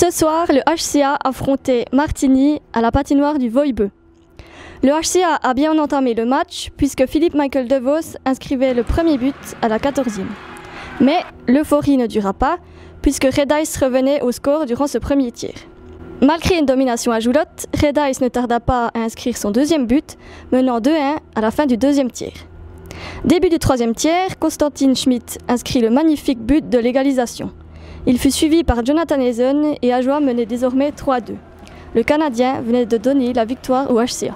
Ce soir, le HCA affrontait Martigny à la patinoire du Voïbeux. Le HCA a bien entamé le match puisque Philippe Michael DeVos inscrivait le premier but à la 14e. Mais l'euphorie ne dura pas puisque Red Ice revenait au score durant ce premier tir. Malgré une domination à Joulotte, Red Ice ne tarda pas à inscrire son deuxième but, menant 2-1 à la fin du deuxième tiers. Début du troisième tiers, Constantin Schmidt inscrit le magnifique but de l'égalisation. Il fut suivi par Jonathan Hazen et Ajoie menait désormais 3-2. Le Canadien venait de donner la victoire au HCA.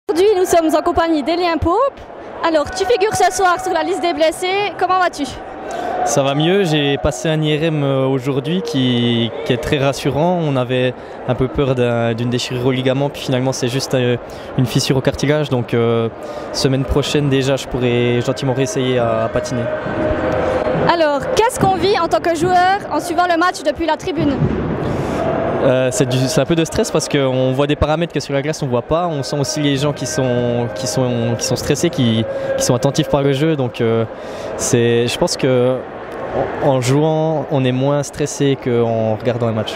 Aujourd'hui, nous sommes en compagnie d'Élien Pope. Alors, tu figures ce soir sur la liste des blessés. Comment vas-tu ? Ça va mieux, j'ai passé un IRM aujourd'hui qui est très rassurant. On avait un peu peur d'une déchirure au ligament, puis finalement c'est juste une fissure au cartilage. Donc semaine prochaine déjà, je pourrai gentiment réessayer à patiner. Alors, qu'est-ce qu'on vit en tant que joueur en suivant le match depuis la tribune ? C'est un peu de stress parce qu'on voit des paramètres que sur la glace on ne voit pas. On sent aussi les gens qui sont stressés, qui sont attentifs par le jeu. Donc je pense qu'en jouant, on est moins stressé qu'en regardant un match.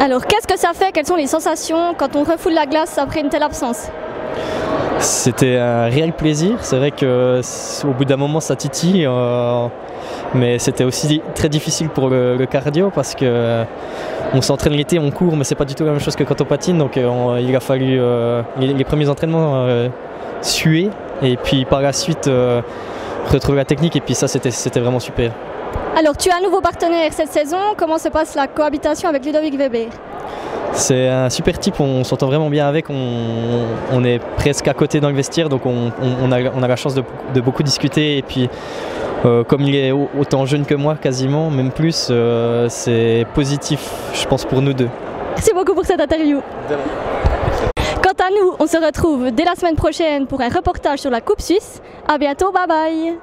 Alors, qu'est-ce que ça fait ? Quelles sont les sensations quand on refoule la glace après une telle absence ? C'était un réel plaisir. C'est vrai qu'au bout d'un moment, ça titille. Mais c'était aussi très difficile pour le cardio parce qu'on s'entraîne l'été, on court, mais c'est pas du tout la même chose que quand on patine. Donc il a fallu les premiers entraînements suer et puis par la suite retrouver la technique et puis ça c'était vraiment super. Alors tu as un nouveau partenaire cette saison, comment se passe la cohabitation avec Ludovic Weber ? C'est un super type, on s'entend vraiment bien avec, on est presque à côté dans le vestiaire, donc on a la chance de beaucoup discuter et puis comme il est autant jeune que moi quasiment, même plus, c'est positif je pense pour nous deux. Merci beaucoup pour cette interview. Quant à nous, on se retrouve dès la semaine prochaine pour un reportage sur la Coupe Suisse. À bientôt, bye bye.